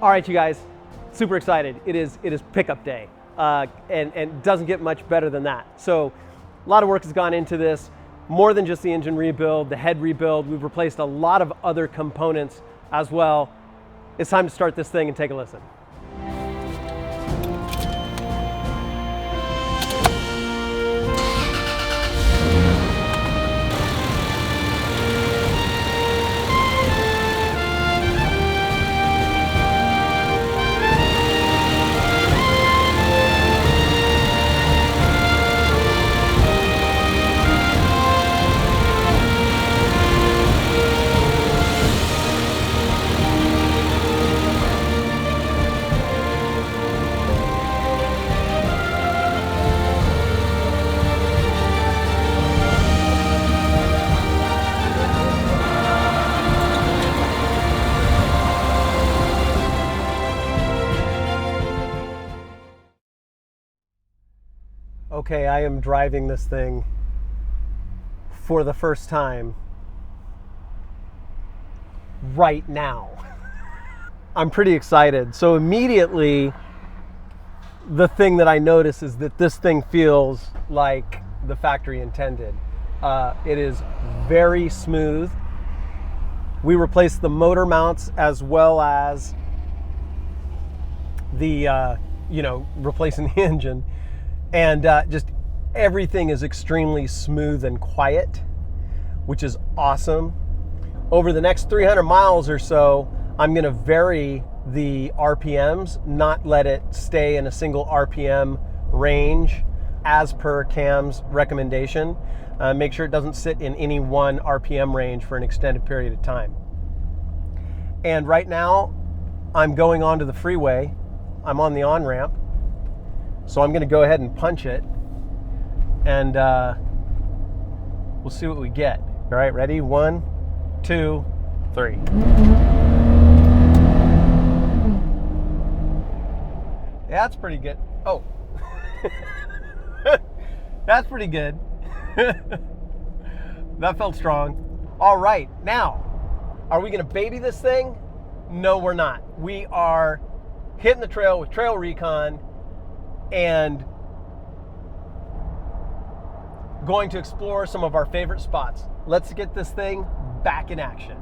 All right, you guys, super excited. It is pickup day, and doesn't get much better than that. So a lot of work has gone into this, more than just the engine rebuild, the head rebuild. We've replaced a lot of other components as well. It's time to start this thing and take a listen. Okay, I am driving this thing for the first time right now. I'm pretty excited. So immediately, the thing that I notice is that this thing feels like the factory intended. It is very smooth. We replaced the motor mounts as well as the, replacing the engine. And just everything is extremely smooth and quiet, which is awesome. Over the next 300 miles or so, I'm gonna vary the RPMs, not let it stay in a single RPM range as per Cam's recommendation. Make sure it doesn't sit in any one RPM range for an extended period of time. And right now, I'm going onto the freeway. I'm on the on-ramp. So I'm going to go ahead and punch it, and we'll see what we get. All right, ready? 1, 2, 3. Yeah, that's pretty good. Oh, that's pretty good. That felt strong. All right, now, are we going to baby this thing? No, we're not. We are hitting the trail with Trail Recon and going to explore some of our favorite spots. Let's get this thing back in action.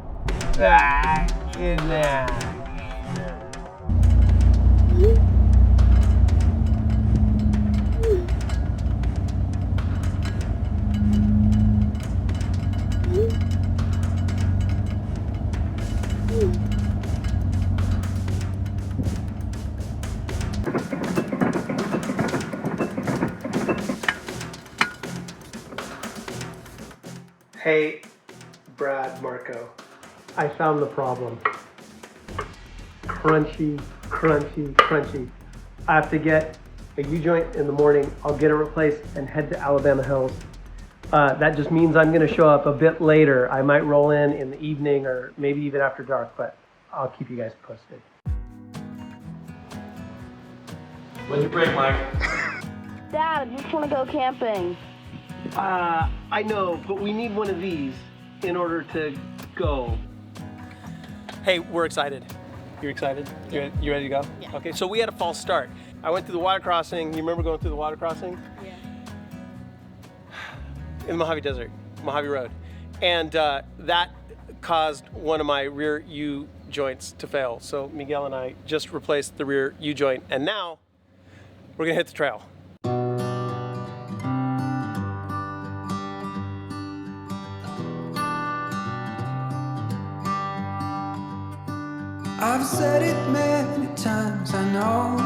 Back in action. Hey, Brad, Marco, I found the problem. Crunchy, crunchy, crunchy. I have to get a U-joint in the morning. I'll get it replaced and head to Alabama Hills. That just means I'm gonna show up a bit later. I might roll in the evening or maybe even after dark, but I'll keep you guys posted. When'd you break, Mike? Dad, I just want to go camping. I know, but we need one of these in order to go. Hey, we're excited. You're excited? You ready to go? Yeah. Okay, so we had a false start. I went through the water crossing. You remember going through the water crossing? Yeah. In the Mojave Desert, Mojave Road. And that caused one of my rear U-joints to fail. So Miguel and I just replaced the rear U-joint, and now we're gonna hit the trail. I've said it many times, I know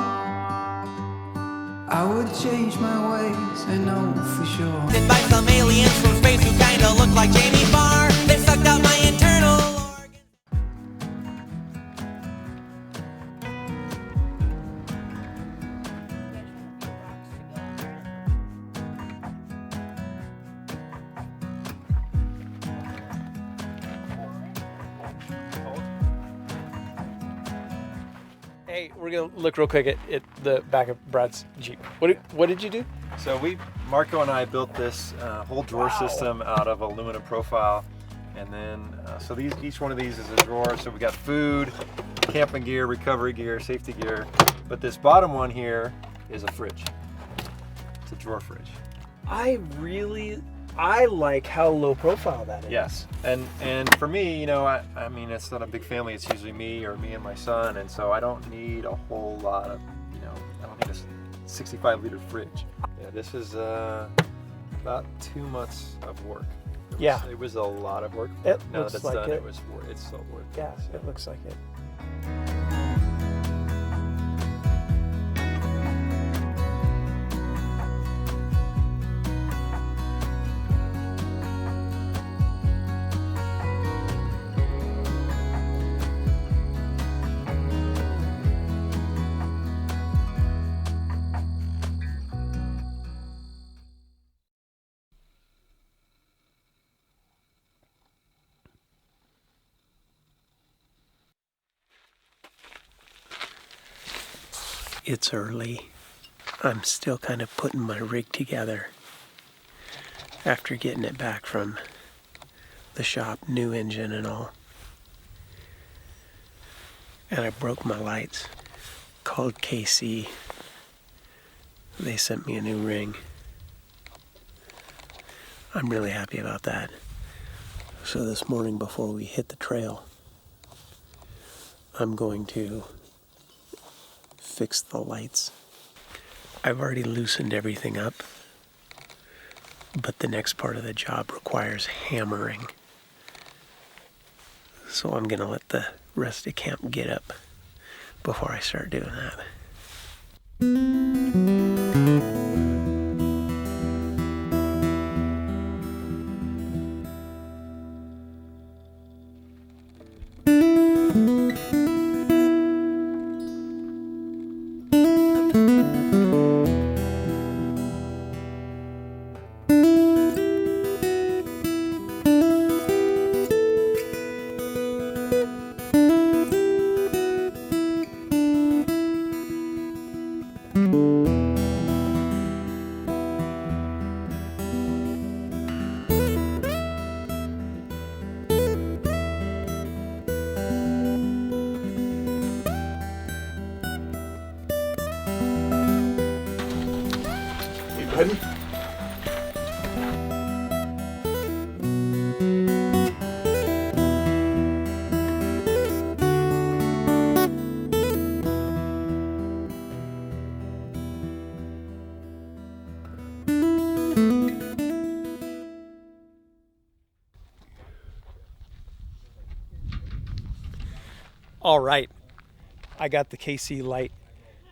I would change my ways, I know for sure. By some aliens from space who kinda look like Jamie Barr. They sucked out my internal organs. Hey, we're gonna look real quick at the back of Brad's Jeep. What did you do? So Marco and I built this whole drawer system out of aluminum profile, and then so each one of these is a drawer. So we got food, camping gear, recovery gear, safety gear. But this bottom one here is a fridge. It's a drawer fridge. I like how low profile that is. Yes, and for me, you know, I mean, it's not a big family. It's usually me or me and my son, and so I don't need a whole lot of, you know, I don't need a 65-liter fridge. Yeah, this is about 2 months of work. It was a lot of work. It now looks that it's like done, it. It's so worth it. Yeah, it looks like it. It's early. I'm still kind of putting my rig together after getting it back from the shop, new engine and all. And I broke my lights. Called KC. They sent me a new ring. I'm really happy about that. So this morning before we hit the trail, I'm going to fix the lights. I've already loosened everything up, but the next part of the job requires hammering. So I'm gonna let the rest of camp get up before I start doing that. Ready? All right, I got the KC light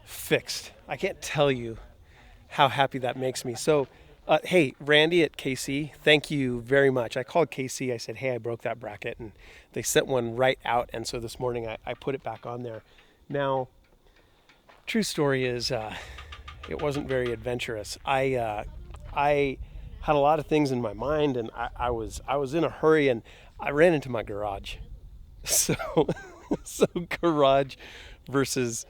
fixed. I can't tell you how happy that makes me. So, hey, Randy at KC, thank you very much. I called KC, I said, hey, I broke that bracket, and they sent one right out, and so this morning I put it back on there. Now, true story is it wasn't very adventurous. I had a lot of things in my mind, and I was in a hurry, and I ran into my garage. So garage versus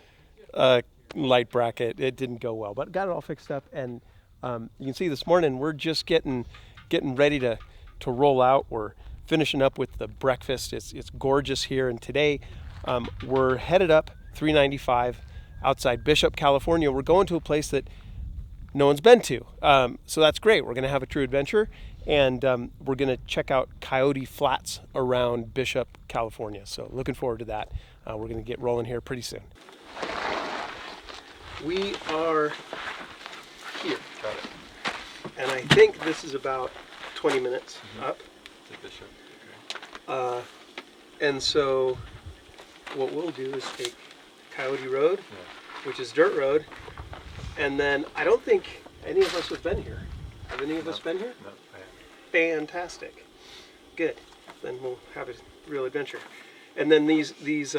light bracket, it didn't go well, but got it all fixed up. And you can see this morning we're just getting ready to roll out. We're finishing up with the breakfast. It's gorgeous here, and today we're headed up 395 outside Bishop, California. We're going to a place that no one's been to, so that's great. We're going to have a true adventure, and we're going to check out Coyote Flats around Bishop, California. So looking forward to that. We're going to get rolling here pretty soon. We are here. Got it. And I think this is about 20 minutes up. To Bishop. Okay. And so what we'll do is take Coyote Road, which is dirt road, and then I don't think any of us have been here. Have any of us been here? No, I haven't. Fantastic. Good. Then we'll have a real adventure. And then these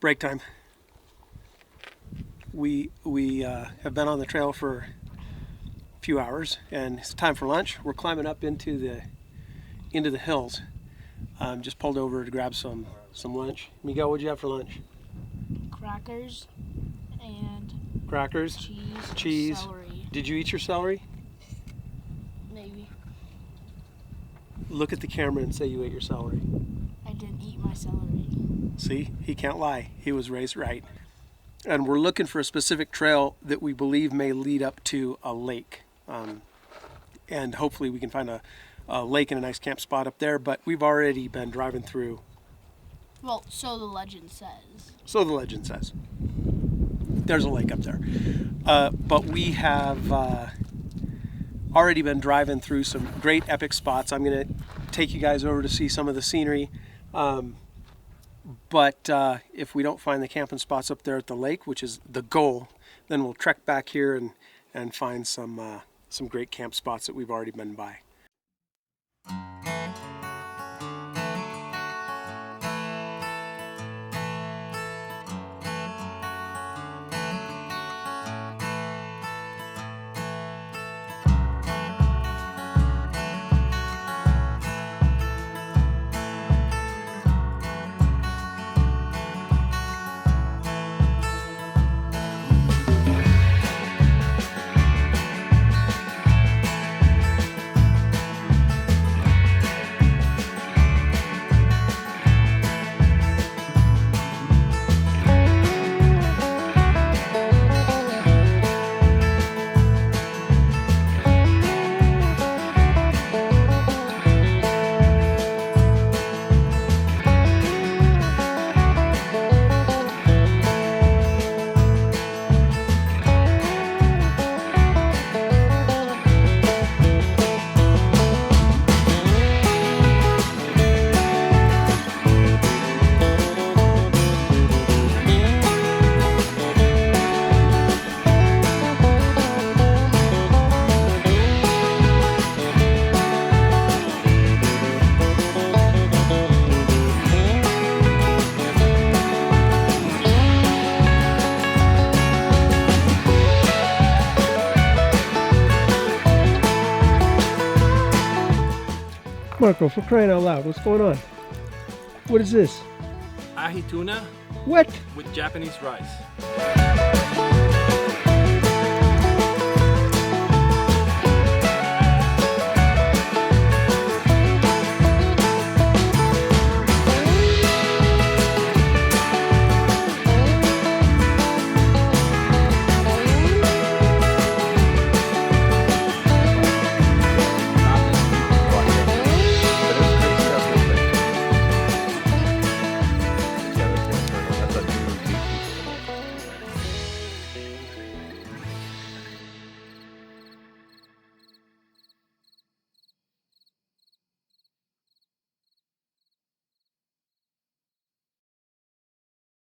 break time. We have been on the trail for a few hours, and it's time for lunch. We're climbing up into the hills. Just pulled over to grab some lunch. Miguel, what'd you have for lunch? Crackers and Crackers, cheese. celery. Did you eat your celery? Maybe. Look at the camera and say you ate your celery. I didn't eat my celery. See, he can't lie. He was raised right. And we're looking for a specific trail that we believe may lead up to a lake. And hopefully we can find a lake and a nice camp spot up there, but we've already been driving through. Well, so the legend says. So the legend says. There's a lake up there. But we have already been driving through some great epic spots. I'm going to take you guys over to see some of the scenery. But if we don't find the camping spots up there at the lake, which is the goal, then we'll trek back here and find some great camp spots that we've already been by. Marco, for crying out loud, what's going on? What is this? Ahi tuna What? with Japanese rice.